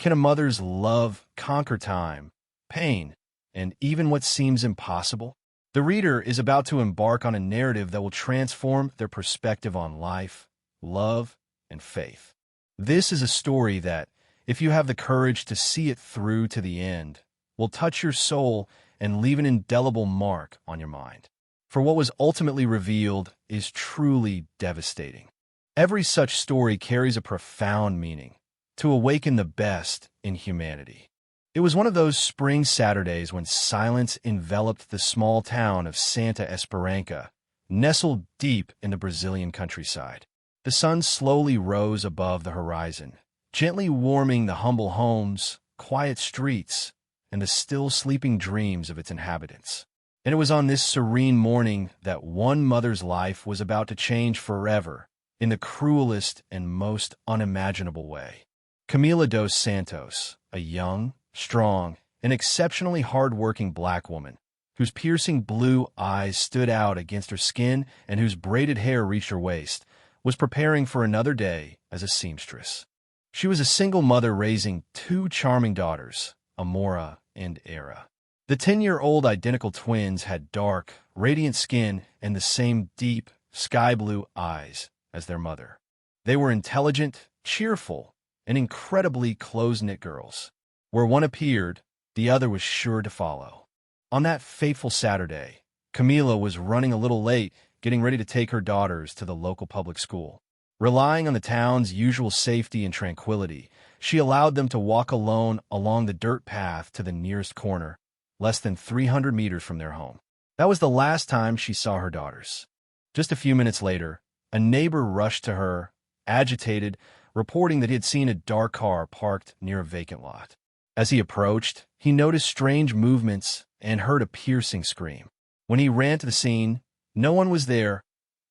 Can a mother's love conquer time, pain, and even what seems impossible? The reader is about to embark on a narrative that will transform their perspective on life, love, and faith. This is a story that, if you have the courage to see it through to the end, will touch your soul and leave an indelible mark on your mind. For what was ultimately revealed is truly devastating. Every such story carries a profound meaning, to awaken the best in humanity. It was one of those spring Saturdays when silence enveloped the small town of Santa Esperança, nestled deep in the Brazilian countryside. The sun slowly rose above the horizon, gently warming the humble homes, quiet streets, and the still sleeping dreams of its inhabitants. And it was on this serene morning that one mother's life was about to change forever in the cruelest and most unimaginable way. Camila dos Santos, a young, strong, and exceptionally hard-working black woman, whose piercing blue eyes stood out against her skin and whose braided hair reached her waist, was preparing for another day as a seamstress. She was a single mother raising two charming daughters, Amora and Era. The 10-year-old identical twins had dark, radiant skin and the same deep, sky-blue eyes as their mother. They were intelligent, cheerful, and incredibly close-knit girls. Where one appeared, the other was sure to follow. On that fateful Saturday, Camila was running a little late, getting ready to take her daughters to the local public school. Relying on the town's usual safety and tranquility, she allowed them to walk alone along the dirt path to the nearest corner, less than 300 meters from their home. That was the last time she saw her daughters. Just a few minutes later, a neighbor rushed to her, agitated, reporting that he had seen a dark car parked near a vacant lot. As he approached, he noticed strange movements and heard a piercing scream. When he ran to the scene, no one was there,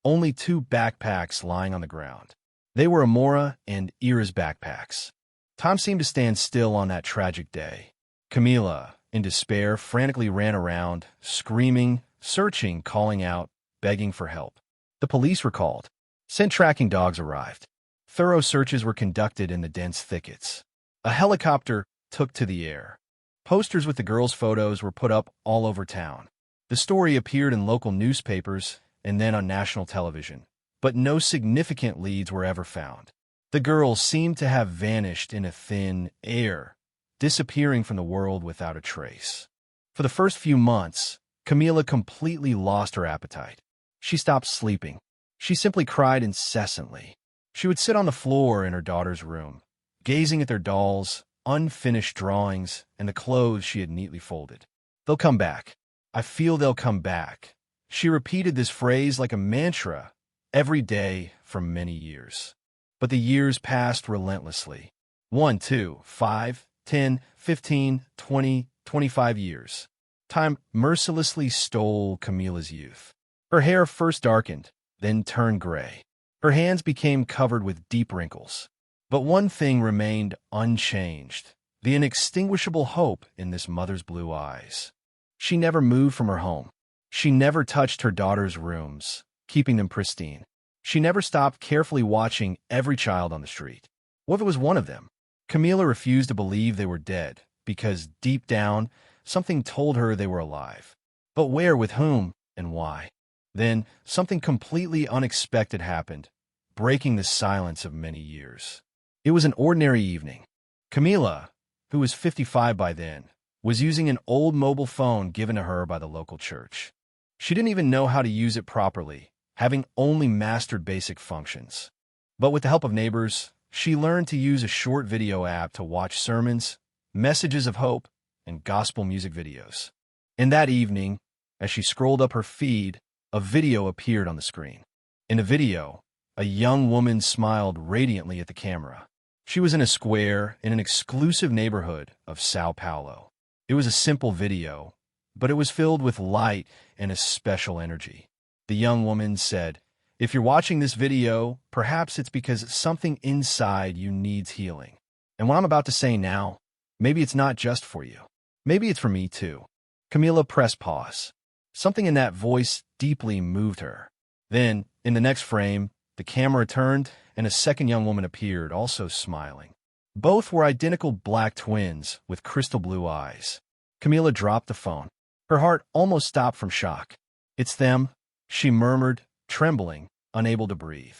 only two backpacks lying on the ground. They were Amora and Era's backpacks. Time seemed to stand still on that tragic day. Camila, in despair, frantically ran around, screaming, searching, calling out, begging for help. The police were called. Scent tracking dogs arrived. Thorough searches were conducted in the dense thickets. A helicopter took to the air. Posters with the girls' photos were put up all over town. The story appeared in local newspapers and then on national television, but no significant leads were ever found. The girls seemed to have vanished in a thin air, disappearing from the world without a trace. For the first few months, Camila completely lost her appetite. She stopped sleeping. She simply cried incessantly. She would sit on the floor in her daughter's room, gazing at their dolls, unfinished drawings, and the clothes she had neatly folded. "They'll come back. I feel they'll come back." She repeated this phrase like a mantra every day for many years. But the years passed relentlessly. 1, 2, 5, 10, 15, 20, 25 years. Time mercilessly stole Camila's youth. Her hair first darkened, then turned gray. Her hands became covered with deep wrinkles. But one thing remained unchanged, the inextinguishable hope in this mother's blue eyes. She never moved from her home. She never touched her daughter's rooms, keeping them pristine. She never stopped carefully watching every child on the street. What if it was one of them? Camila refused to believe they were dead, because deep down, something told her they were alive. But where, with whom, and why? Then, something completely unexpected happened, breaking the silence of many years. It was an ordinary evening. Camila, who was 55 by then, was using an old mobile phone given to her by the local church. She didn't even know how to use it properly, having only mastered basic functions. But with the help of neighbors, she learned to use a short video app to watch sermons, messages of hope, and gospel music videos. And that evening, as she scrolled up her feed, a video appeared on the screen. In the video, a young woman smiled radiantly at the camera. She was in a square in an exclusive neighborhood of Sao Paulo. It was a simple video, but it was filled with light and a special energy. The young woman said, "If you're watching this video, perhaps it's because something inside you needs healing. And what I'm about to say now, maybe it's not just for you. Maybe it's for me too." Camila pressed pause. Something in that voice deeply moved her. Then, in the next frame, the camera turned and a second young woman appeared, also smiling. Both were identical black twins with crystal blue eyes. Camila dropped the phone. Her heart almost stopped from shock. "It's them," she murmured, trembling, unable to breathe.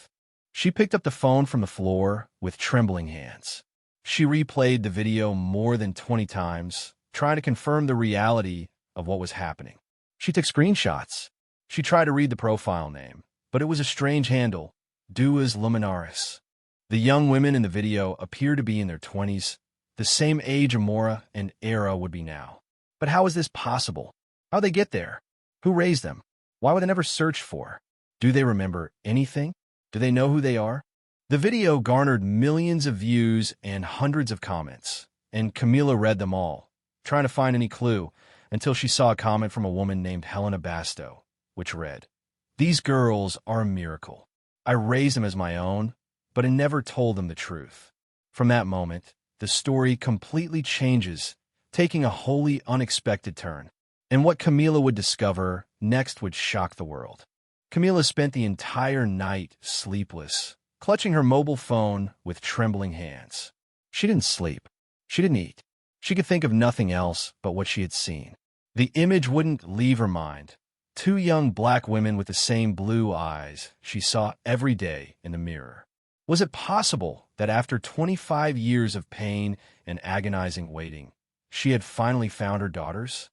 She picked up the phone from the floor with trembling hands. She replayed the video more than 20 times, trying to confirm the reality of what was happening. She took screenshots. She tried to read the profile name, but it was a strange handle, Duas Luminaris. The young women in the video appeared to be in their 20s, the same age Amora and Era would be now. But how is this possible? How'd they get there? Who raised them? Why were they never searched for? Do they remember anything? Do they know who they are? The video garnered millions of views and hundreds of comments, and Camila read them all, trying to find any clue, until she saw a comment from a woman named Helena Basto, which read, "These girls are a miracle. I raised them as my own, but I never told them the truth." From that moment, the story completely changes, taking a wholly unexpected turn. And what Camila would discover next would shock the world. Camila spent the entire night sleepless, clutching her mobile phone with trembling hands. She didn't sleep. She didn't eat. She could think of nothing else but what she had seen. The image wouldn't leave her mind. Two young black women with the same blue eyes she saw every day in the mirror. Was it possible that after 25 years of pain and agonizing waiting, she had finally found her daughters?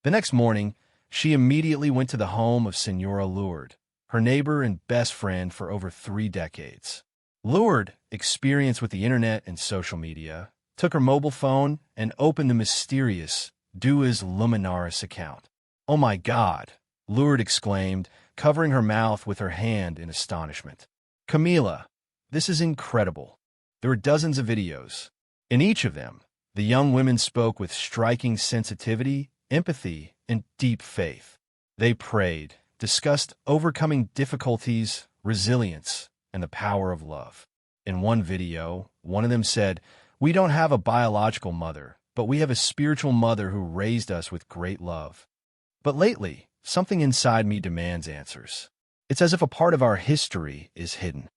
The next morning, she immediately went to the home of Senora Lourdes, her neighbor and best friend for over 3 decades. Lourdes, experienced with the internet and social media, took her mobile phone and opened the mysterious Duas Luminaris account. "Oh my God," Lourdes exclaimed, covering her mouth with her hand in astonishment. "Camila, this is incredible." There were dozens of videos. In each of them, the young women spoke with striking sensitivity, empathy, and deep faith. They prayed, discussed overcoming difficulties, resilience, and the power of love. In one video, one of them said, "We don't have a biological mother, but we have a spiritual mother who raised us with great love. But lately, something inside me demands answers. It's as if a part of our history is hidden."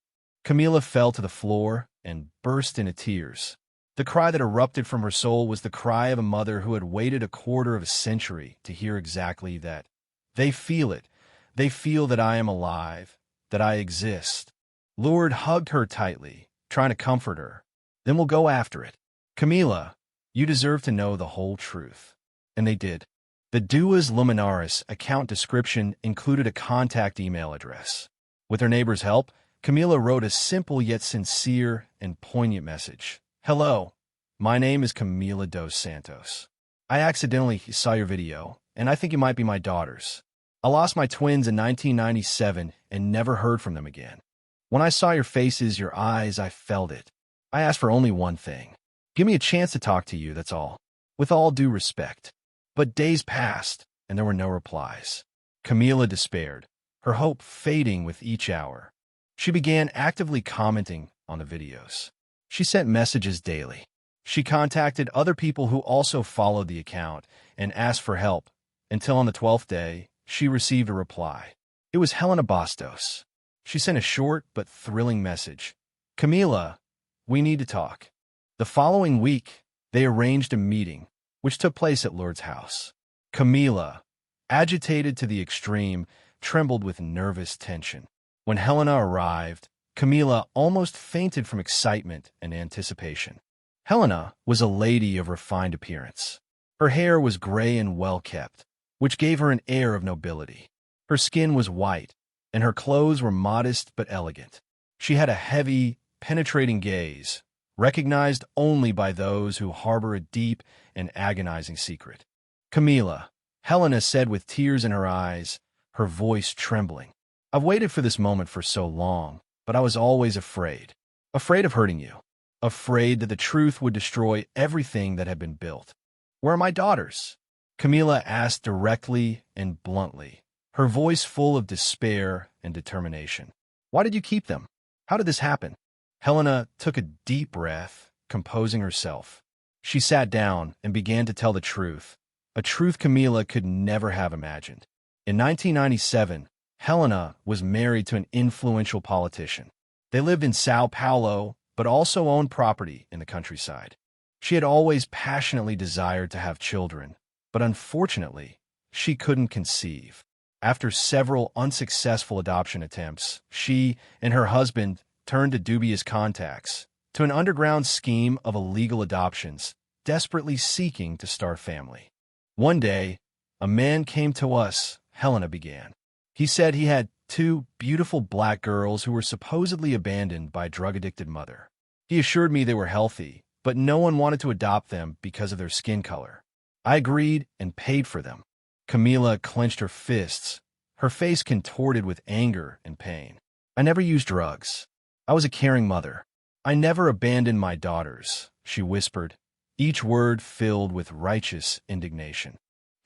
Camila fell to the floor and burst into tears. The cry that erupted from her soul was the cry of a mother who had waited a quarter of a century to hear exactly that. They feel it. They feel that I am alive, that I exist. Lourdes hugged her tightly, trying to comfort her. "Then we'll go after it. Camila, you deserve to know the whole truth." And they did. The Duas Luminaris account description included a contact email address. With her neighbor's help, Camila wrote a simple yet sincere and poignant message. "Hello, my name is Camila dos Santos. I accidentally saw your video, and I think you might be my daughters. I lost my twins in 1997 and never heard from them again. When I saw your faces, your eyes, I felt it. I asked for only one thing. Give me a chance to talk to you, that's all. With all due respect." But days passed, and there were no replies. Camila despaired, her hope fading with each hour. She began actively commenting on the videos. She sent messages daily. She contacted other people who also followed the account and asked for help, until on the 12th day, she received a reply. It was Helena Bastos. She sent a short but thrilling message. "Camila, we need to talk." The following week, they arranged a meeting, which took place at Lourdes' house. Camila, agitated to the extreme, trembled with nervous tension. When Helena arrived, Camila almost fainted from excitement and anticipation. Helena was a lady of refined appearance. Her hair was gray and well-kept, which gave her an air of nobility. Her skin was white, and her clothes were modest but elegant. She had a heavy, penetrating gaze, recognized only by those who harbor a deep and agonizing secret. "Camila," Helena said with tears in her eyes, her voice trembling. "I've waited for this moment for so long, but I was always afraid. Afraid of hurting you. Afraid that the truth would destroy everything that had been built. Where are my daughters?" Camila asked directly and bluntly, her voice full of despair and determination. "Why did you keep them? How did this happen?" Helena took a deep breath, composing herself. She sat down and began to tell the truth, a truth Camila could never have imagined. In 1997, Helena was married to an influential politician. They lived in Sao Paulo, but also owned property in the countryside. She had always passionately desired to have children, but unfortunately, she couldn't conceive. After several unsuccessful adoption attempts, she and her husband turned to dubious contacts, to an underground scheme of illegal adoptions, desperately seeking to start a family. One day, a man came to us, Helena began. He said he had two beautiful black girls who were supposedly abandoned by a drug-addicted mother. He assured me they were healthy, but no one wanted to adopt them because of their skin color. I agreed and paid for them. Camila clenched her fists, her face contorted with anger and pain. I never used drugs. I was a caring mother. I never abandoned my daughters, she whispered, each word filled with righteous indignation.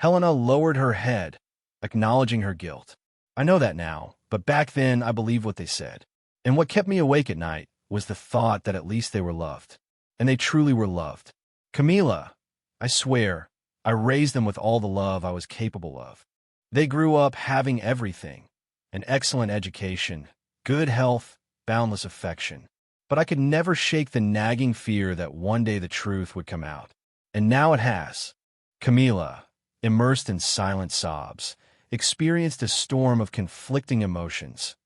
Helena lowered her head, acknowledging her guilt. I know that now, but back then I believed what they said. And what kept me awake at night was the thought that at least they were loved. And they truly were loved. Camila, I swear, I raised them with all the love I was capable of. They grew up having everything, an excellent education, good health, boundless affection. But I could never shake the nagging fear that one day the truth would come out. And now it has. Camila, immersed in silent sobs, experienced a storm of conflicting emotions,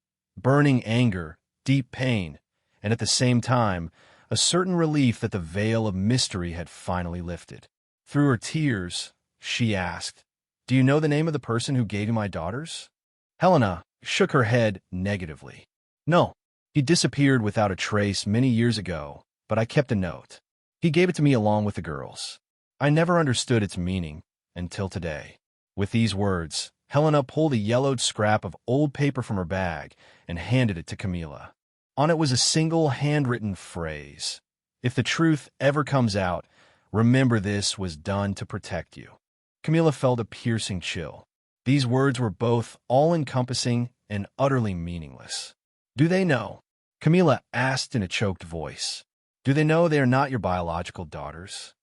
burning anger, deep pain, and at the same time, a certain relief that the veil of mystery had finally lifted. Through her tears, she asked, "Do you know the name of the person who gave you my daughters?" Helena shook her head negatively. "No, he disappeared without a trace many years ago, but I kept a note. He gave it to me along with the girls. I never understood its meaning until today." With these words, Helena pulled a yellowed scrap of old paper from her bag and handed it to Camila. On it was a single handwritten phrase. "If the truth ever comes out, remember this was done to protect you." Camila felt a piercing chill. These words were both all-encompassing and utterly meaningless. "Do they know?" Camila asked in a choked voice. "Do they know they are not your biological daughters?"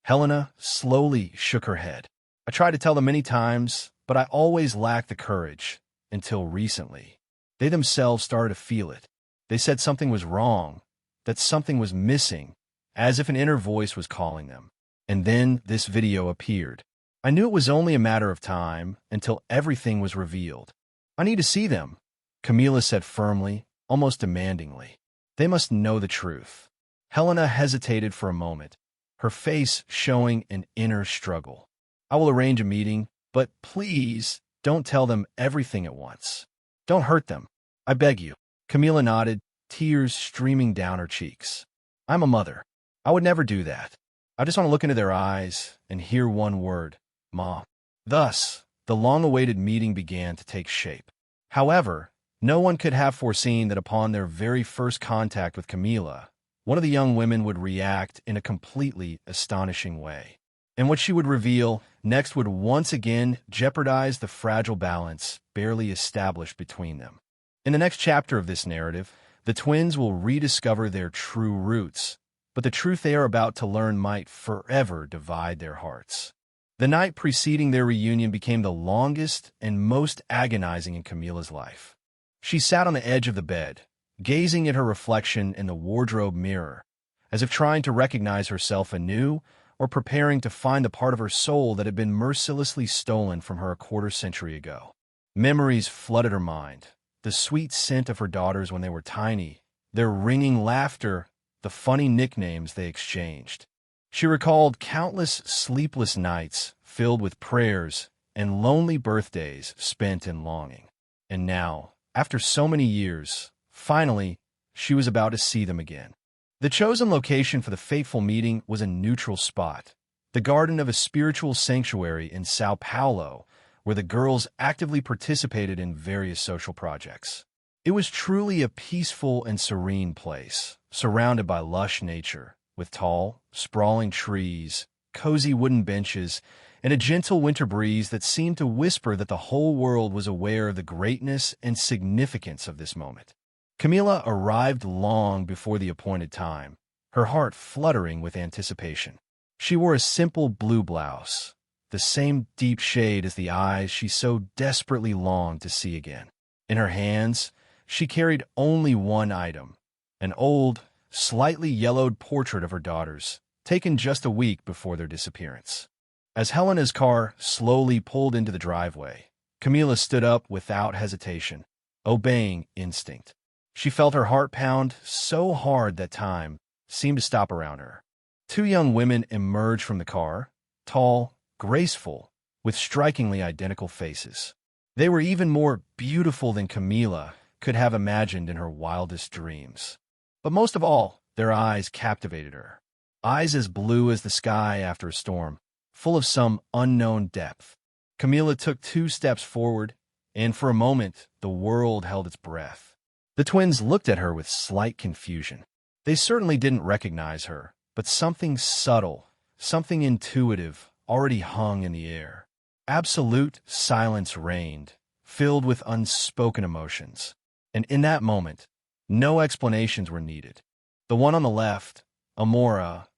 Helena slowly shook her head. "I tried to tell them many times, but I always lacked the courage, until recently. They themselves started to feel it. They said something was wrong, that something was missing, as if an inner voice was calling them. And then this video appeared. I knew it was only a matter of time until everything was revealed. I need to see them," Camila said firmly, almost demandingly. "They must know the truth." Helena hesitated for a moment, her face showing an inner struggle. "I will arrange a meeting, but please don't tell them everything at once. Don't hurt them. I beg you." Camila nodded, tears streaming down her cheeks. "I'm a mother. I would never do that. I just want to look into their eyes and hear one word, Mom." Thus, the long-awaited meeting began to take shape. However, no one could have foreseen that upon their very first contact with Camila, one of the young women would react in a completely astonishing way. And what she would reveal next would once again jeopardize the fragile balance barely established between them. In the next chapter of this narrative, the twins will rediscover their true roots, but the truth they are about to learn might forever divide their hearts. The night preceding their reunion became the longest and most agonizing in Camila's life. She sat on the edge of the bed, gazing at her reflection in the wardrobe mirror, as if trying to recognize herself anew or preparing to find the part of her soul that had been mercilessly stolen from her a quarter-century ago. Memories flooded her mind, the sweet scent of her daughters when they were tiny, their ringing laughter, the funny nicknames they exchanged. She recalled countless sleepless nights filled with prayers and lonely birthdays spent in longing. And now, after so many years, finally, she was about to see them again. The chosen location for the fateful meeting was a neutral spot, the garden of a spiritual sanctuary in Sao Paulo, where the girls actively participated in various social projects. It was truly a peaceful and serene place, surrounded by lush nature, with tall, sprawling trees, cozy wooden benches, and a gentle winter breeze that seemed to whisper that the whole world was aware of the greatness and significance of this moment. Camila arrived long before the appointed time, her heart fluttering with anticipation. She wore a simple blue blouse, the same deep shade as the eyes she so desperately longed to see again. In her hands, she carried only one item, an old, slightly yellowed portrait of her daughters, taken just a week before their disappearance. As Helena's car slowly pulled into the driveway, Camila stood up without hesitation, obeying instinct. She felt her heart pound so hard that time seemed to stop around her. Two young women emerged from the car, tall, graceful, with strikingly identical faces. They were even more beautiful than Camila could have imagined in her wildest dreams. But most of all, their eyes captivated her. Eyes as blue as the sky after a storm, full of some unknown depth. Camila took 2 steps forward, and for a moment, the world held its breath. The twins looked at her with slight confusion. They certainly didn't recognize her, but something subtle, something intuitive, already hung in the air. Absolute silence reigned, filled with unspoken emotions. And in that moment, no explanations were needed. The one on the left, Amora,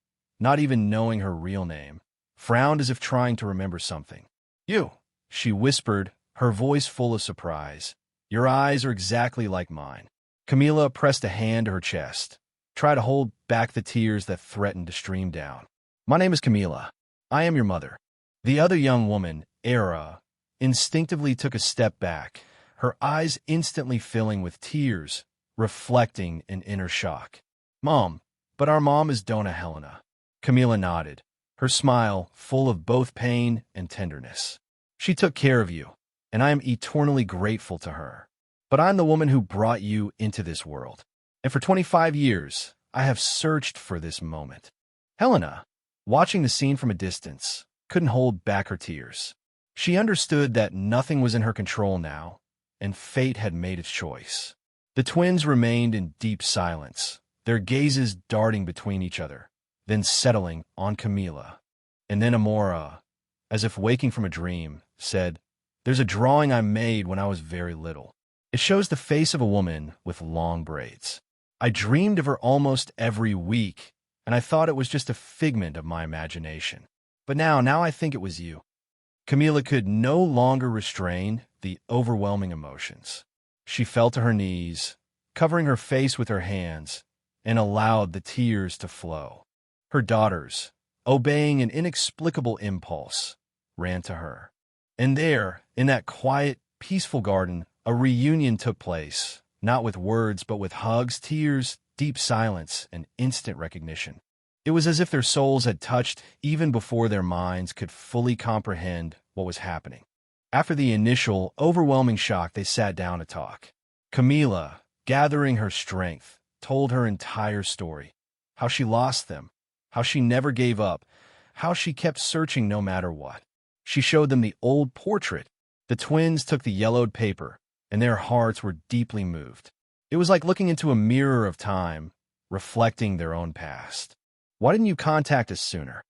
not even knowing her real name, frowned as if trying to remember something. "You," she whispered, her voice full of surprise. "Your eyes are exactly like mine." Camila pressed a hand to her chest, tried to hold back the tears that threatened to stream down. "My name is Camila. I am your mother." The other young woman, Era, instinctively took a step back, her eyes instantly filling with tears, reflecting an inner shock. "Mom, but our mom is Dona Helena." Camila nodded, her smile full of both pain and tenderness. "She took care of you, and I am eternally grateful to her. But I'm the woman who brought you into this world. And for 25 years, I have searched for this moment." Helena, watching the scene from a distance, couldn't hold back her tears. She understood that nothing was in her control now, and fate had made its choice. The twins remained in deep silence, their gazes darting between each other, then settling on Camila. And then Amora, as if waking from a dream, said, "There's a drawing I made when I was very little. It shows the face of a woman with long braids. I dreamed of her almost every week, and I thought it was just a figment of my imagination. But now I think it was you." Camila could no longer restrain the overwhelming emotions. She fell to her knees, covering her face with her hands, and allowed the tears to flow. Her daughters, obeying an inexplicable impulse, ran to her. And there, in that quiet, peaceful garden, a reunion took place, not with words, but with hugs, tears, deep silence, and instant recognition. It was as if their souls had touched even before their minds could fully comprehend what was happening. After the initial, overwhelming shock, they sat down to talk. Camila, gathering her strength, told her entire story. How she lost them, how she never gave up, how she kept searching no matter what. She showed them the old portrait. The twins took the yellowed paper, and their hearts were deeply moved. It was like looking into a mirror of time, reflecting their own past. "Why didn't you contact us sooner?"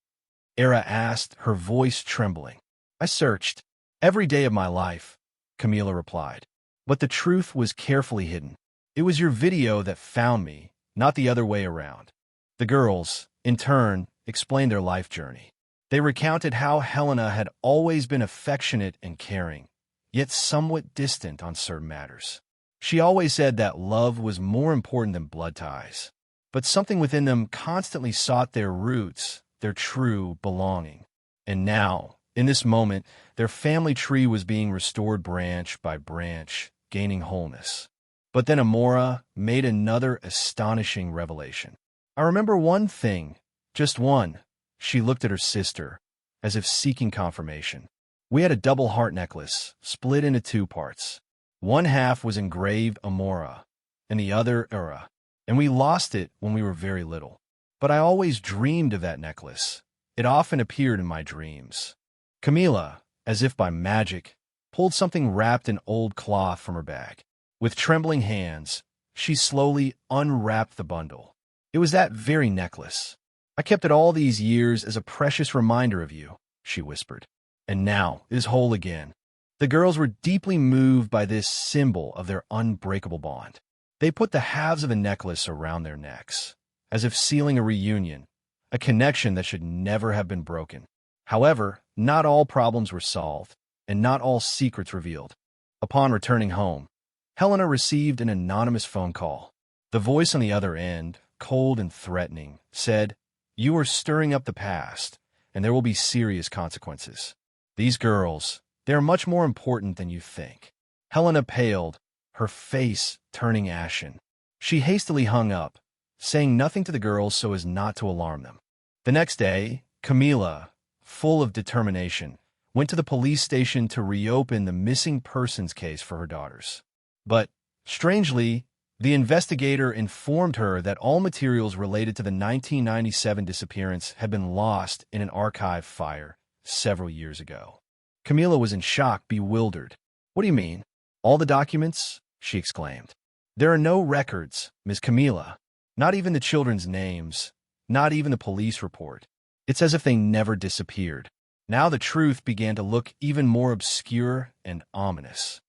Era asked, her voice trembling. "I searched every day of my life," Camila replied. "But the truth was carefully hidden. It was your video that found me, not the other way around." The girls, in turn, explained their life journey. They recounted how Helena had always been affectionate and caring, yet somewhat distant on certain matters. She always said that love was more important than blood ties, but something within them constantly sought their roots, their true belonging. And now, in this moment, their family tree was being restored branch by branch, gaining wholeness. But then Amora made another astonishing revelation. "I remember one thing, just one." She looked at her sister, as if seeking confirmation. "We had a double heart necklace, split into 2 parts. One half was engraved Amora, and the other Era. And we lost it when we were very little. But I always dreamed of that necklace. It often appeared in my dreams." Camila, as if by magic, pulled something wrapped in old cloth from her bag. With trembling hands, she slowly unwrapped the bundle. "It was that very necklace. I kept it all these years as a precious reminder of you," she whispered. "And now it is whole again." The girls were deeply moved by this symbol of their unbreakable bond. They put the halves of the necklace around their necks, as if sealing a reunion, a connection that should never have been broken. However, not all problems were solved, and not all secrets revealed. Upon returning home, Helena received an anonymous phone call. The voice on the other end, cold and threatening, said, "You are stirring up the past, and there will be serious consequences. These girls, they are much more important than you think." Helena paled, her face turning ashen. She hastily hung up, saying nothing to the girls so as not to alarm them. The next day, Camila, full of determination, went to the police station to reopen the missing persons case for her daughters. But, strangely, the investigator informed her that all materials related to the 1997 disappearance had been lost in an archive fire several years ago. Camila was in shock, bewildered. "What do you mean? All the documents?" she exclaimed. "There are no records, Miss Camila. Not even the children's names. Not even the police report. It's as if they never disappeared." Now the truth began to look even more obscure and ominous.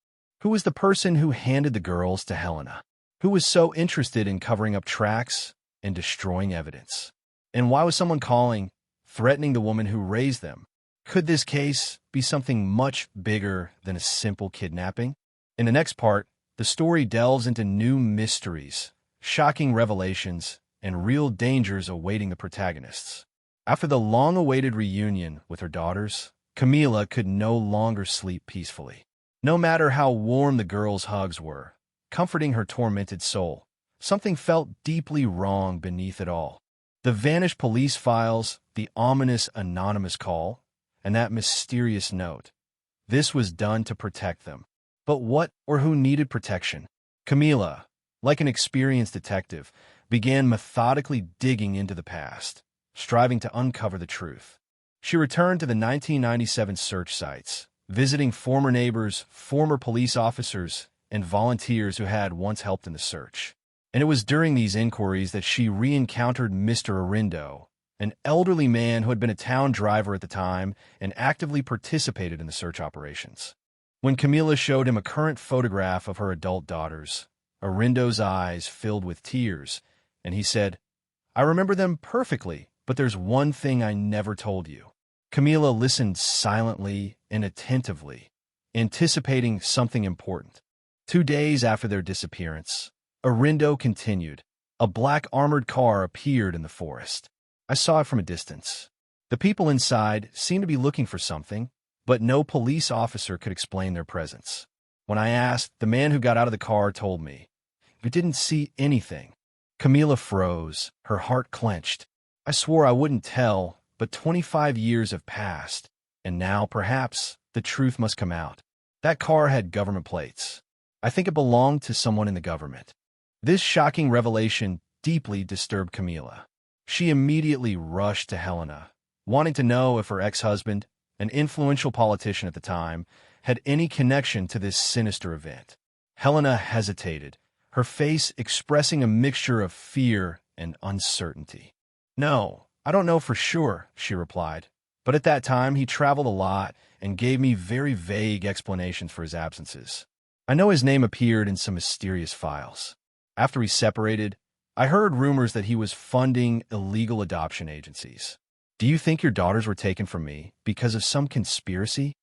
Who was the person who handed the girls to Helena? Who was so interested in covering up tracks and destroying evidence? And why was someone calling, threatening the woman who raised them? Could this case be something much bigger than a simple kidnapping? In the next part, the story delves into new mysteries, shocking revelations, and real dangers awaiting the protagonists. After the long-awaited reunion with her daughters, Camila could no longer sleep peacefully. No matter how warm the girls' hugs were, comforting her tormented soul, something felt deeply wrong beneath it all. The vanished police files, the ominous anonymous call, and that mysterious note. This was done to protect them. But what or who needed protection? Camila, like an experienced detective, began methodically digging into the past, striving to uncover the truth. She returned to the 1997 search sites, visiting former neighbors, former police officers, and volunteers who had once helped in the search. And it was during these inquiries that she re-encountered Mr. Arindo, an elderly man who had been a town driver at the time and actively participated in the search operations. When Camila showed him a current photograph of her adult daughters, Arindo's eyes filled with tears, and he said, "I remember them perfectly, but there's one thing I never told you." Camila listened silently and attentively, anticipating something important. 2 days after their disappearance, Arindo continued. "A black armored car appeared in the forest. I saw it from a distance. The people inside seemed to be looking for something, but no police officer could explain their presence. When I asked, the man who got out of the car told me, 'You didn't see anything.'" Camila froze, her heart clenched. "I swore I wouldn't tell, but 25 years have passed, and now, perhaps, the truth must come out. That car had government plates. I think it belonged to someone in the government." This shocking revelation deeply disturbed Camila. She immediately rushed to Helena, wanting to know if her ex-husband, an influential politician at the time, had any connection to this sinister event. Helena hesitated, her face expressing a mixture of fear and uncertainty. "No, I don't know for sure," she replied. "But at that time, he traveled a lot and gave me very vague explanations for his absences. I know his name appeared in some mysterious files. After we separated, I heard rumors that he was funding illegal adoption agencies. Do you think your daughters were taken from me because of some conspiracy?"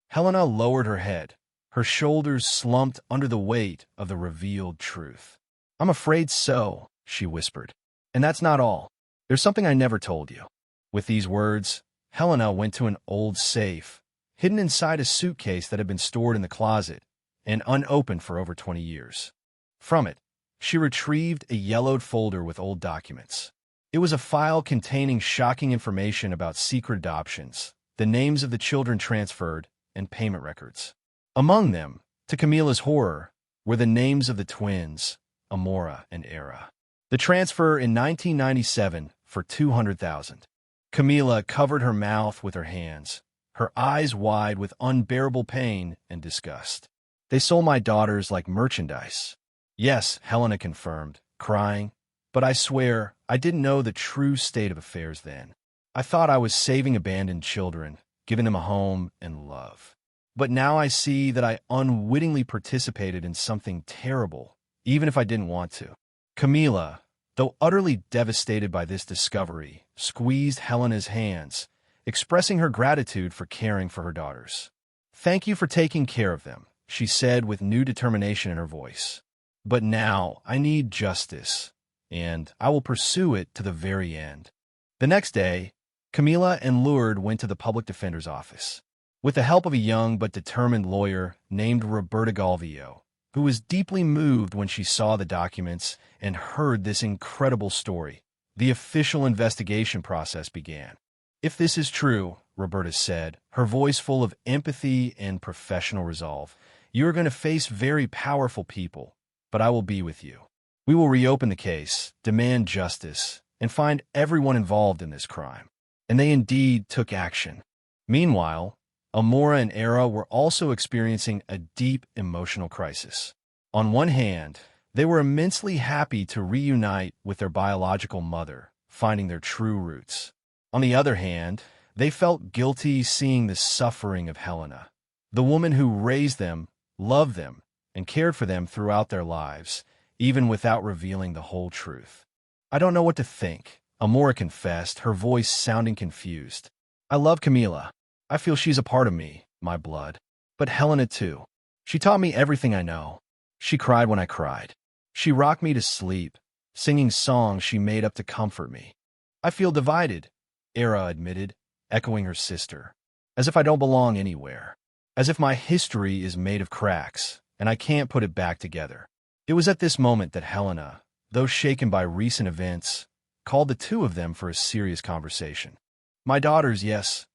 Helena lowered her head. Her shoulders slumped under the weight of the revealed truth. "I'm afraid so," she whispered. "And that's not all. There's something I never told you." With these words, Helena went to an old safe, hidden inside a suitcase that had been stored in the closet and unopened for over 20 years. From it, she retrieved a yellowed folder with old documents. It was a file containing shocking information about secret adoptions, the names of the children transferred, and payment records. Among them, to Camila's horror, were the names of the twins, Amora and Era. The transfer in 1997 for $200,000. Camila covered her mouth with her hands, her eyes wide with unbearable pain and disgust. "They sold my daughters like merchandise." "Yes," Helena confirmed, crying, "but I swear I didn't know the true state of affairs then. I thought I was saving abandoned children, giving them a home and love. But now I see that I unwittingly participated in something terrible, even if I didn't want to." Camila, though utterly devastated by this discovery, squeezed Helena's hands, expressing her gratitude for caring for her daughters. "Thank you for taking care of them," she said with new determination in her voice. "But now I need justice. and I will pursue it to the very end. The next day, Camila and Lourdes went to the public defender's office. With the help of a young but determined lawyer named Roberta Galvio, who was deeply moved when she saw the documents and heard this incredible story, the official investigation process began. "If this is true," Roberta said, her voice full of empathy and professional resolve, "you are going to face very powerful people, but I will be with you. We will reopen the case, demand justice, and find everyone involved in this crime." And they indeed took action. Meanwhile, Amora and Era were also experiencing a deep emotional crisis. On one hand, they were immensely happy to reunite with their biological mother, finding their true roots. On the other hand, they felt guilty seeing the suffering of Helena, the woman who raised them, loved them, and cared for them throughout their lives, even without revealing the whole truth. "I don't know what to think," Amora confessed, her voice sounding confused. "I love Camila. I feel she's a part of me, my blood. But Helena too. She taught me everything I know. She cried when I cried. She rocked me to sleep, singing songs she made up to comfort me. I feel divided," Era admitted, echoing her sister. "As if I don't belong anywhere. As if my history is made of cracks, and I can't put it back together." It was at this moment that Helena, though shaken by recent events, called the two of them for a serious conversation. "My daughters, yes,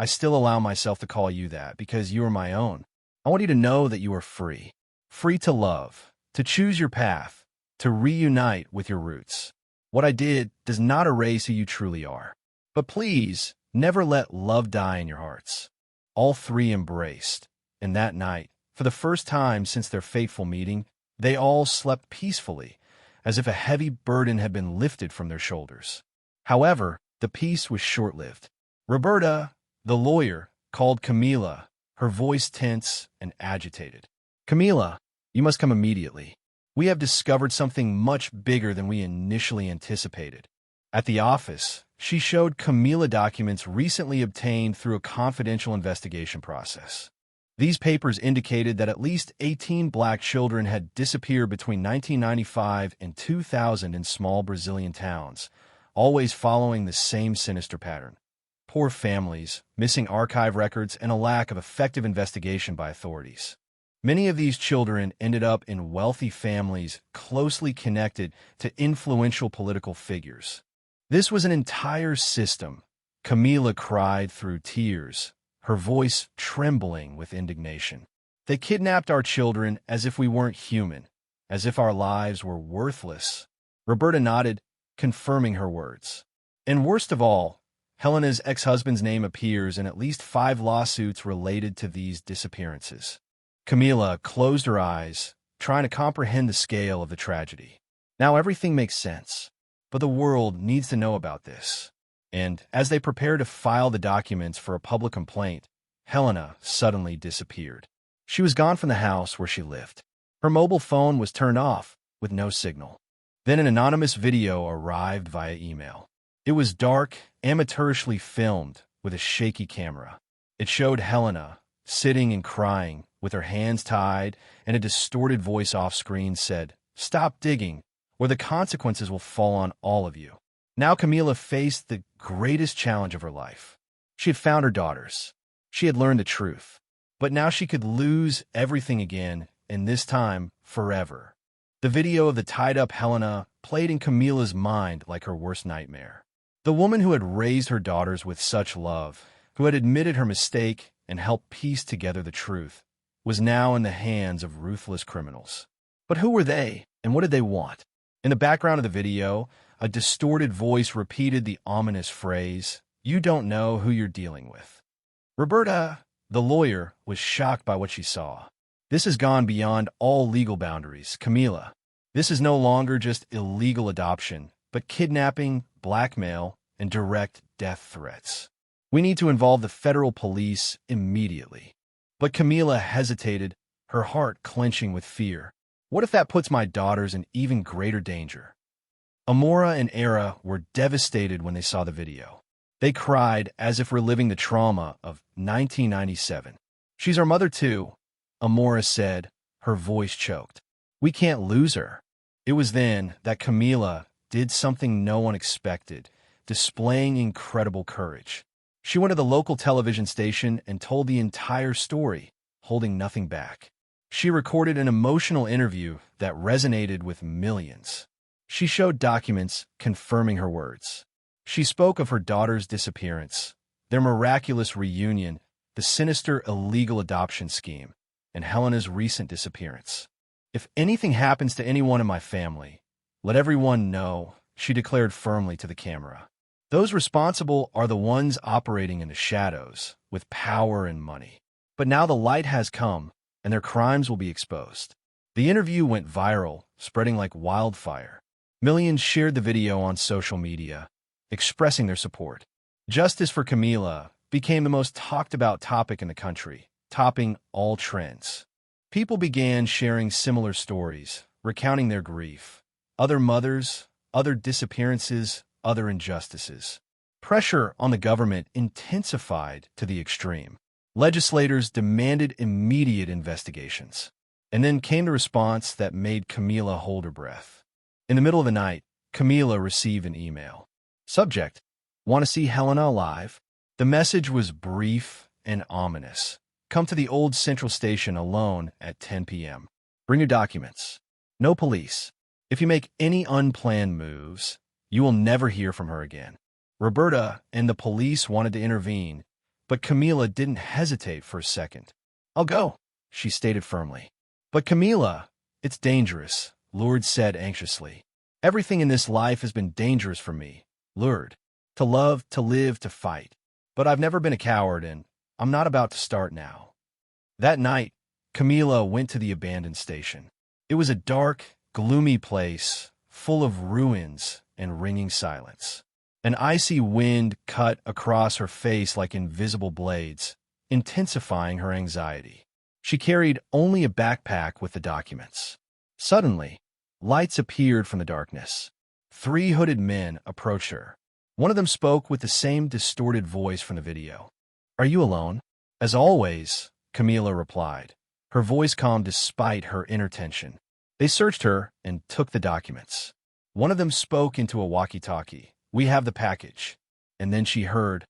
I still allow myself to call you that because you are my own. I want you to know that you are free. Free to love, to choose your path, to reunite with your roots. What I did does not erase who you truly are. But please, never let love die in your hearts." All three embraced, and that night, for the first time since their fateful meeting, they all slept peacefully, as if a heavy burden had been lifted from their shoulders. However, the peace was short-lived. Roberta, the lawyer, called Camila, her voice tense and agitated. "Camila, you must come immediately. We have discovered something much bigger than we initially anticipated." At the office, she showed Camila documents recently obtained through a confidential investigation process. These papers indicated that at least 18 black children had disappeared between 1995 and 2000 in small Brazilian towns, always following the same sinister pattern. Poor families, missing archive records, and a lack of effective investigation by authorities. Many of these children ended up in wealthy families closely connected to influential political figures. This was an entire system. Camila cried through tears, her voice trembling with indignation. "They kidnapped our children as if we weren't human, as if our lives were worthless." Roberta nodded, confirming her words. And worst of all, Helena's ex-husband's name appears in at least 5 lawsuits related to these disappearances. Camila closed her eyes, trying to comprehend the scale of the tragedy. Now everything makes sense, but the world needs to know about this. And as they prepared to file the documents for a public complaint, Helena suddenly disappeared. She was gone from the house where she lived. Her mobile phone was turned off, with no signal. Then an anonymous video arrived via email. It was dark, amateurishly filmed, with a shaky camera. It showed Helena, sitting and crying, with her hands tied, and a distorted voice off-screen said, "Stop digging, or the consequences will fall on all of you." Now Camila faced the greatest challenge of her life. She had found her daughters. She had learned the truth. But now she could lose everything again, and this time, forever. The video of the tied-up Helena played in Camila's mind like her worst nightmare. The woman who had raised her daughters with such love, who had admitted her mistake and helped piece together the truth, was now in the hands of ruthless criminals. But who were they, and what did they want? In the background of the video, a distorted voice repeated the ominous phrase, "You don't know who you're dealing with." Roberta, the lawyer, was shocked by what she saw. "This has gone beyond all legal boundaries, Camila. This is no longer just illegal adoption, but kidnapping, blackmail, and direct death threats. We need to involve the federal police immediately." But Camila hesitated, her heart clenching with fear. "What if that puts my daughters in even greater danger?" Amora and Era were devastated when they saw the video. They cried as if reliving the trauma of 1997. "She's our mother too," Amora said, her voice choked. "We can't lose her." It was then that Camila, did something no one expected, displaying incredible courage. She went to the local television station and told the entire story, holding nothing back. She recorded an emotional interview that resonated with millions. She showed documents confirming her words. She spoke of her daughter's disappearance, their miraculous reunion, the sinister illegal adoption scheme, and Helena's recent disappearance. "If anything happens to anyone in my family, let everyone know," she declared firmly to the camera. "Those responsible are the ones operating in the shadows, with power and money. But now the light has come, and their crimes will be exposed." The interview went viral, spreading like wildfire. Millions shared the video on social media, expressing their support. Justice for Camila became the most talked-about topic in the country, topping all trends. People began sharing similar stories, recounting their grief. Other mothers, other disappearances, other injustices. Pressure on the government intensified to the extreme. Legislators demanded immediate investigations. And then came the response that made Camila hold her breath. In the middle of the night, Camila received an email. Subject: "Want to see Helena alive?" The message was brief and ominous. "Come to the old Central Station alone at 10 p.m. Bring your documents. No police. If you make any unplanned moves, you will never hear from her again." Roberta and the police wanted to intervene, but Camila didn't hesitate for a second. "I'll go," she stated firmly. "But Camila, it's dangerous," Lourdes said anxiously. "Everything in this life has been dangerous for me, Lourdes. To love, to live, to fight. But I've never been a coward, and I'm not about to start now." That night, Camila went to the abandoned station. It was a dark, gloomy place, full of ruins and ringing silence. An icy wind cut across her face like invisible blades, intensifying her anxiety. She carried only a backpack with the documents. Suddenly, lights appeared from the darkness. 3 hooded men approached her. One of them spoke with the same distorted voice from the video. "Are you alone?" "As always," Camila replied, her voice calm despite her inner tension. They searched her and took the documents. One of them spoke into a walkie-talkie. "We have the package." And then she heard,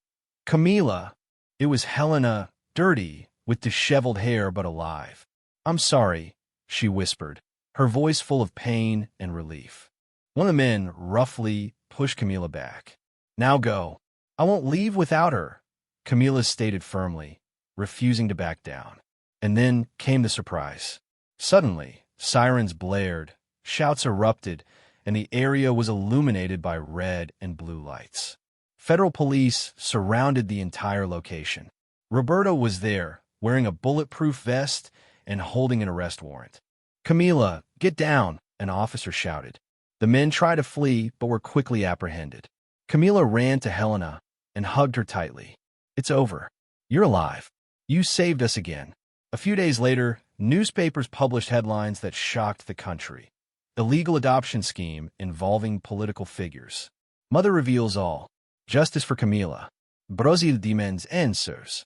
"Camila." It was Helena, dirty, with disheveled hair but alive. "I'm sorry," she whispered, her voice full of pain and relief. One of the men roughly pushed Camila back. "Now go." "I won't leave without her," Camila stated firmly, refusing to back down. And then came the surprise. Suddenly, sirens blared, shouts erupted, and the area was illuminated by red and blue lights. Federal police surrounded the entire location. Roberta was there, wearing a bulletproof vest and holding an arrest warrant. "Camila, get down," an officer shouted. The men tried to flee, but were quickly apprehended. Camila ran to Helena and hugged her tightly. "It's over. You're alive. You saved us again." A few days later, newspapers published headlines that shocked the country. Illegal adoption scheme involving political figures. Mother reveals all. Justice for Camila. Brazil demands answers.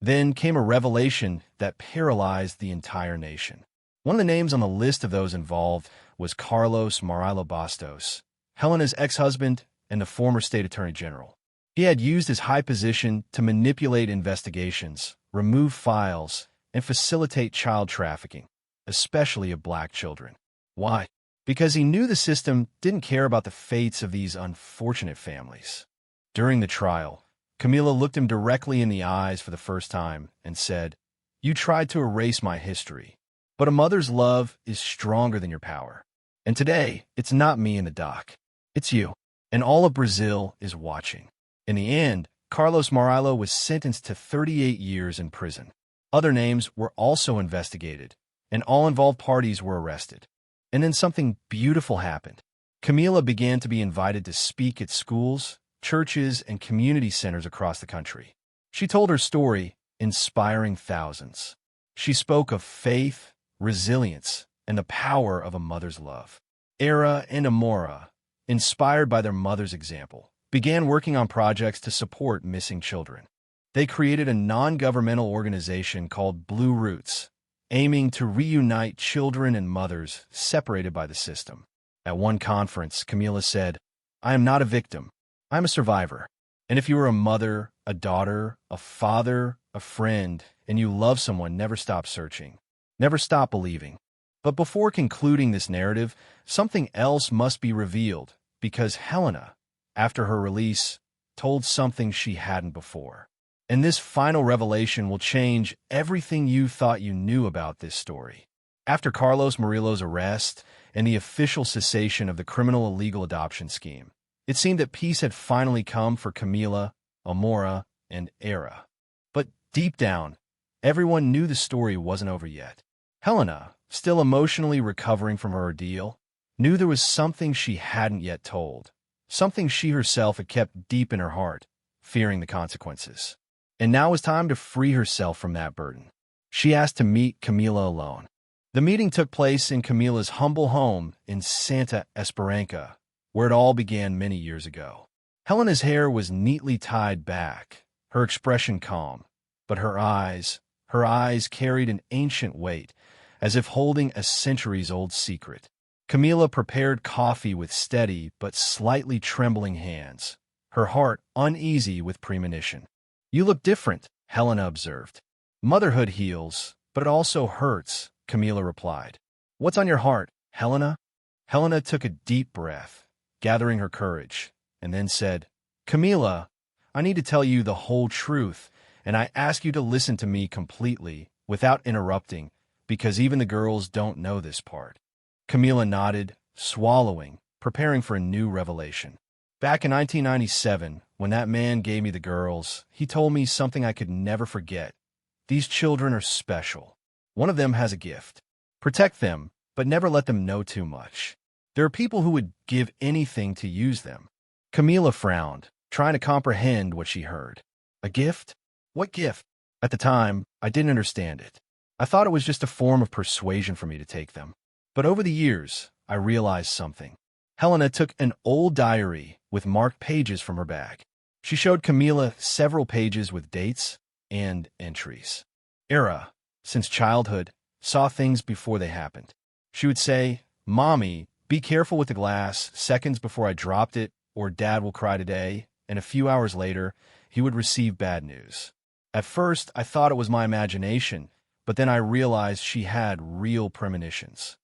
Then came a revelation that paralyzed the entire nation. One of the names on the list of those involved was Carlos Morillo Bastos, Helena's ex-husband and the former state attorney general. He had used his high position to manipulate investigations, remove files, and facilitate child trafficking, especially of black children. Why? Because he knew the system didn't care about the fates of these unfortunate families. During the trial, Camila looked him directly in the eyes for the first time and said, "You tried to erase my history, but a mother's love is stronger than your power. And today, it's not me in the dock. It's you. And all of Brazil is watching." In the end, Carlos Morillo was sentenced to 38 years in prison. Other names were also investigated, and all involved parties were arrested. And then something beautiful happened. Camila began to be invited to speak at schools, churches, and community centers across the country. She told her story, inspiring thousands. She spoke of faith, resilience, and the power of a mother's love. Era and Amora, inspired by their mother's example, began working on projects to support missing children. They created a non-governmental organization called Blue Roots, aiming to reunite children and mothers separated by the system. At one conference, Camila said, "I am not a victim. I am a survivor. And if you are a mother, a daughter, a father, a friend, and you love someone, never stop searching. Never stop believing." But before concluding this narrative, something else must be revealed, because Helena, after her release, told something she hadn't before. And this final revelation will change everything you thought you knew about this story. After Carlos Murillo's arrest and the official cessation of the criminal illegal adoption scheme, it seemed that peace had finally come for Camila, Amora, and Era. But deep down, everyone knew the story wasn't over yet. Helena, still emotionally recovering from her ordeal, knew there was something she hadn't yet told, something she herself had kept deep in her heart, fearing the consequences. And now was time to free herself from that burden. She asked to meet Camila alone. The meeting took place in Camila's humble home in Santa Esperanza, where it all began many years ago. Helena's hair was neatly tied back, her expression calm, but her eyes carried an ancient weight, as if holding a centuries-old secret. Camila prepared coffee with steady but slightly trembling hands, her heart uneasy with premonition. "You look different," Helena observed. "Motherhood heals, but it also hurts," Camila replied. "What's on your heart, Helena?" Helena took a deep breath, gathering her courage, and then said, "Camila, I need to tell you the whole truth, and I ask you to listen to me completely, without interrupting, because even the girls don't know this part." Camila nodded, swallowing, preparing for a new revelation. "Back in 1997, when that man gave me the girls, he told me something I could never forget. These children are special. One of them has a gift. Protect them, but never let them know too much. There are people who would give anything to use them." Camila frowned, trying to comprehend what she heard. A gift? What gift? At the time, I didn't understand it. I thought it was just a form of persuasion for me to take them. But over the years, I realized something. Helena took an old diary with marked pages from her bag. She showed Camila several pages with dates and entries. Era, since childhood, saw things before they happened. She would say, "Mommy, be careful with the glass seconds before I dropped it, or Dad will cry today," and a few hours later, he would receive bad news. At first, I thought it was my imagination, but then I realized she had real premonitions.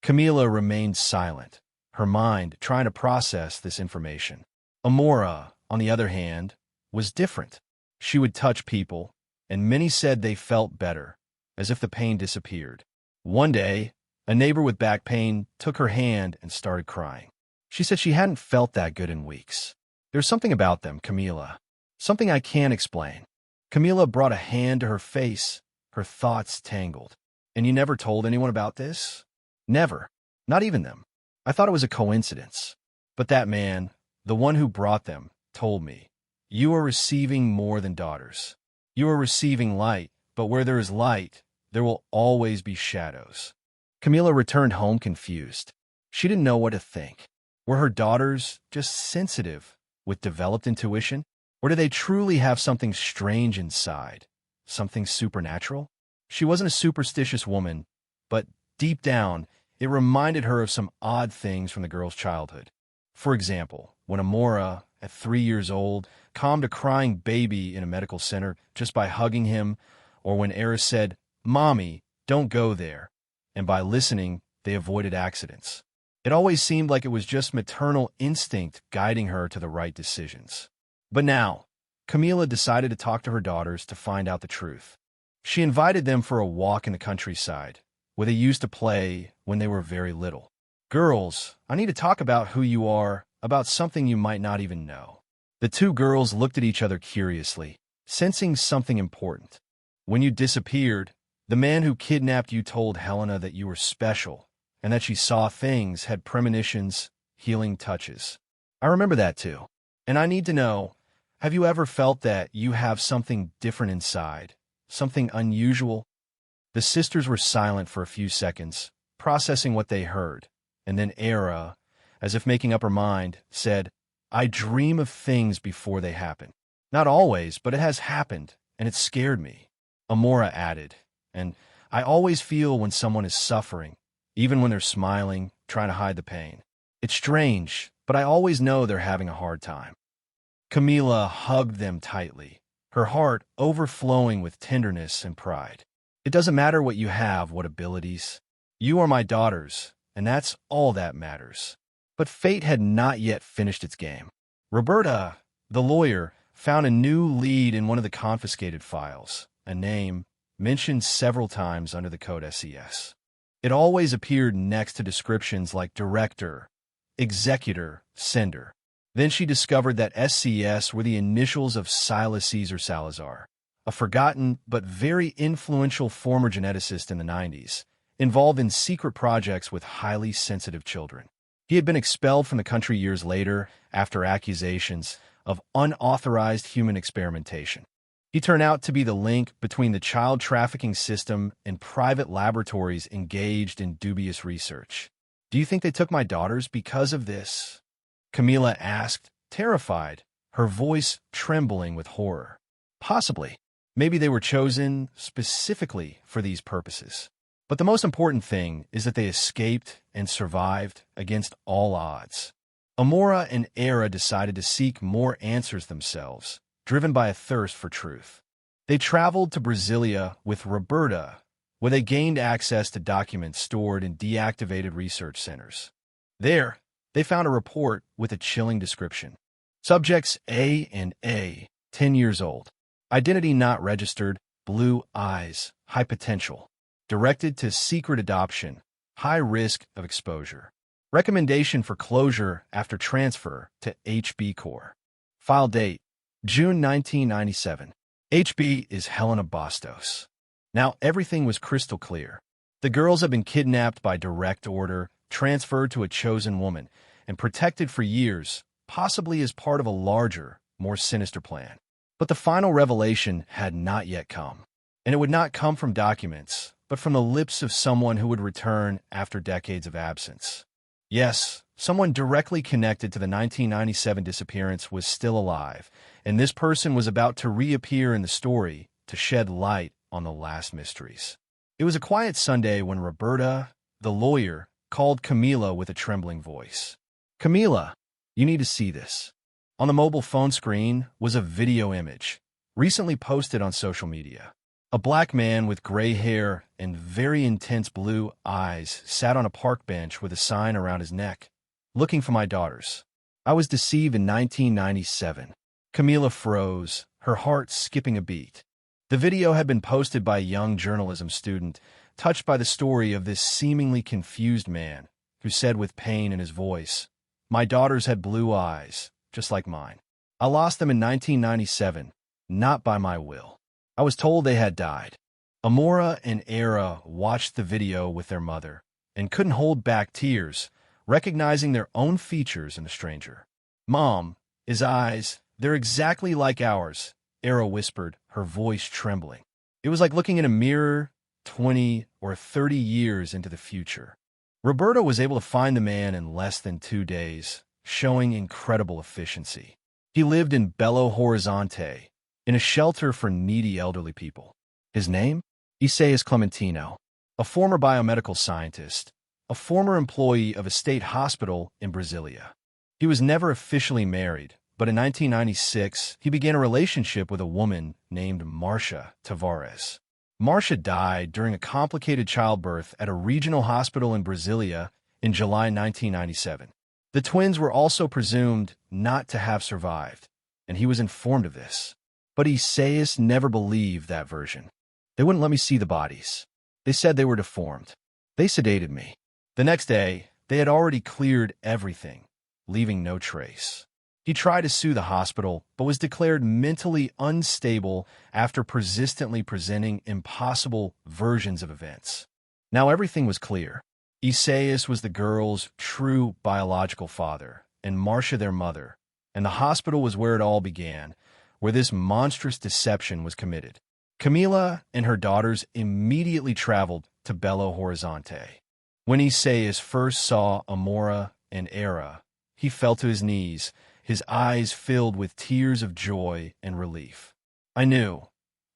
Camila remained silent, her mind trying to process this information. Amora, on the other hand, was different. She would touch people, and many said they felt better, as if the pain disappeared. One day, a neighbor with back pain took her hand and started crying. She said she hadn't felt that good in weeks. "There's something about them, Camila. Something I can't explain." Camila brought a hand to her face, her thoughts tangled. "And you never told anyone about this?" "Never. Not even them. I thought it was a coincidence. But that man, the one who brought them, told me, 'You are receiving more than daughters. You are receiving light, but where there is light, there will always be shadows.'" Camila returned home confused. She didn't know what to think. Were her daughters just sensitive, with developed intuition? Or did they truly have something strange inside? Something supernatural? She wasn't a superstitious woman, but deep down, it reminded her of some odd things from the girl's childhood. For example, when Amora, at 3 years old, calmed a crying baby in a medical center just by hugging him, or when Eris said, "Mommy, don't go there," and by listening, they avoided accidents. It always seemed like it was just maternal instinct guiding her to the right decisions. But now, Camila decided to talk to her daughters to find out the truth. She invited them for a walk in the countryside, where they used to play when they were very little. "Girls, I need to talk about who you are, about something you might not even know." The two girls looked at each other curiously, sensing something important. "When you disappeared, the man who kidnapped you told Helena that you were special, and that she saw things, had premonitions, healing touches. I remember that too. And I need to know, have you ever felt that you have something different inside, something unusual?" The sisters were silent for a few seconds, processing what they heard, and then Era, as if making up her mind, said, "I dream of things before they happen. Not always, but it has happened, and it scared me." Amora added, "And I always feel when someone is suffering, even when they're smiling, trying to hide the pain." It's strange, but I always know they're having a hard time." Camila hugged them tightly, her heart overflowing with tenderness and pride. "It doesn't matter what you have, what abilities. You are my daughters, and that's all that matters." But fate had not yet finished its game. Roberta, the lawyer, found a new lead in one of the confiscated files, a name mentioned several times under the code SES. It always appeared next to descriptions like director, executor, sender. Then she discovered that SCS were the initials of Silas Caesar Salazar, a forgotten but very influential former geneticist in the 90s, involved in secret projects with highly sensitive children. He had been expelled from the country years later after accusations of unauthorized human experimentation. He turned out to be the link between the child trafficking system and private laboratories engaged in dubious research. "Do you think they took my daughters because of this?" Camila asked, terrified, her voice trembling with horror. "Possibly. Maybe they were chosen specifically for these purposes. But the most important thing is that they escaped and survived against all odds." Amora and Era decided to seek more answers themselves, driven by a thirst for truth. They traveled to Brasilia with Roberta, where they gained access to documents stored in deactivated research centers. There, they found a report with a chilling description. Subjects A and A, 10 years old. Identity not registered, blue eyes, high potential. Directed to secret adoption, high risk of exposure. Recommendation for closure after transfer to HB Corps. File date, June 1997. HB is Helena Bastos. Now everything was crystal clear. The girls had been kidnapped by direct order, transferred to a chosen woman, and protected for years, possibly as part of a larger, more sinister plan. But the final revelation had not yet come. And it would not come from documents, but from the lips of someone who would return after decades of absence. Yes, someone directly connected to the 1997 disappearance was still alive, and this person was about to reappear in the story to shed light on the last mysteries. It was a quiet Sunday when Roberta, the lawyer, called Camila with a trembling voice. "Camila, you need to see this." On the mobile phone screen was a video image, recently posted on social media. A black man with gray hair and very intense blue eyes sat on a park bench with a sign around his neck, "Looking for my daughters. I was deceived in 1997. Camila froze, her heart skipping a beat. The video had been posted by a young journalism student, touched by the story of this seemingly confused man, who said with pain in his voice, "My daughters had blue eyes, just like mine. I lost them in 1997, not by my will. I was told they had died." Amora and Era watched the video with their mother and couldn't hold back tears, recognizing their own features in the stranger. "Mom, his eyes, they're exactly like ours," Era whispered, her voice trembling. It was like looking in a mirror 20 or 30 years into the future. Roberta was able to find the man in less than 2 days, showing incredible efficiency. He lived in Belo Horizonte, in a shelter for needy elderly people. His name? Isaias Clementino, a former biomedical scientist, a former employee of a state hospital in Brasilia. He was never officially married, but in 1996, he began a relationship with a woman named Marcia Tavares. Marcia died during a complicated childbirth at a regional hospital in Brasilia in July 1997. The twins were also presumed not to have survived, and he was informed of this. But Isaias never believed that version. "They wouldn't let me see the bodies. They said they were deformed. They sedated me." The next day, they had already cleared everything, leaving no trace. He tried to sue the hospital, but was declared mentally unstable after persistently presenting impossible versions of events. Now everything was clear. Isaias was the girl's true biological father, and Marcia their mother, and the hospital was where it all began, where this monstrous deception was committed. Camila and her daughters immediately traveled to Belo Horizonte. When Isaias first saw Amora and Era, he fell to his knees, his eyes filled with tears of joy and relief. I knew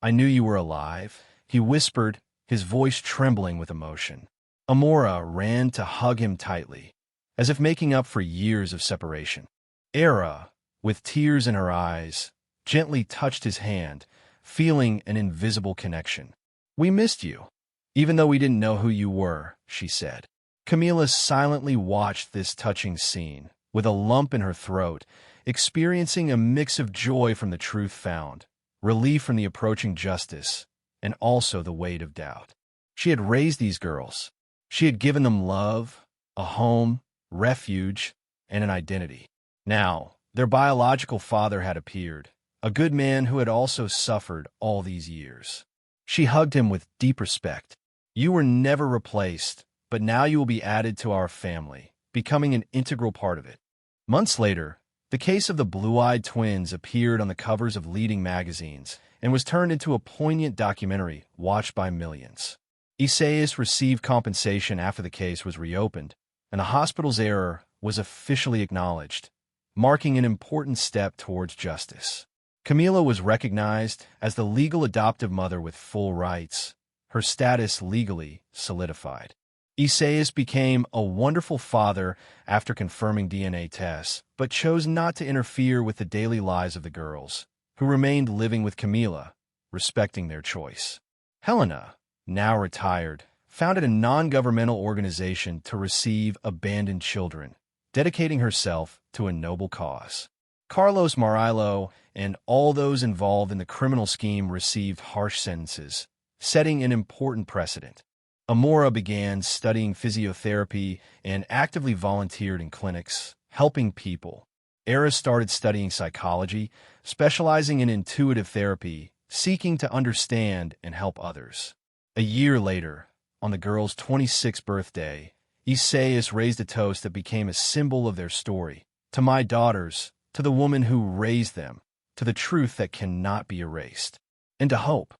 you were alive," he whispered, his voice trembling with emotion. Amora ran to hug him tightly, as if making up for years of separation. Era, with tears in her eyes, gently touched his hand, feeling an invisible connection. "We missed you, even though we didn't know who you were," she said. Camila silently watched this touching scene, with a lump in her throat, experiencing a mix of joy from the truth found, relief from the approaching justice, and also the weight of doubt. She had raised these girls. She had given them love, a home, refuge, and an identity. Now, their biological father had appeared, a good man who had also suffered all these years. She hugged him with deep respect. "You were never replaced, but now you will be added to our family, becoming an integral part of it." Months later, the case of the blue-eyed twins appeared on the covers of leading magazines and was turned into a poignant documentary watched by millions. Isaias received compensation after the case was reopened, and the hospital's error was officially acknowledged, marking an important step towards justice. Camila was recognized as the legal adoptive mother with full rights, her status legally solidified. Isaias became a wonderful father after confirming DNA tests, but chose not to interfere with the daily lives of the girls, who remained living with Camila, respecting their choice. Helena, now retired, founded a non-governmental organization to receive abandoned children, dedicating herself to a noble cause. Carlos Marillo and all those involved in the criminal scheme received harsh sentences, setting an important precedent. Amora began studying physiotherapy and actively volunteered in clinics, helping people. Era started studying psychology, specializing in intuitive therapy, seeking to understand and help others. A year later, on the girl's 26th birthday, Isaias raised a toast that became a symbol of their story. "To my daughters, to the woman who raised them, to the truth that cannot be erased, and to hope.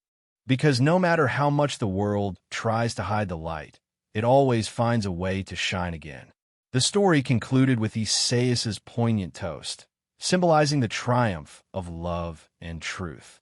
Because no matter how much the world tries to hide the light, it always finds a way to shine again." The story concluded with Isaias's poignant toast, symbolizing the triumph of love and truth.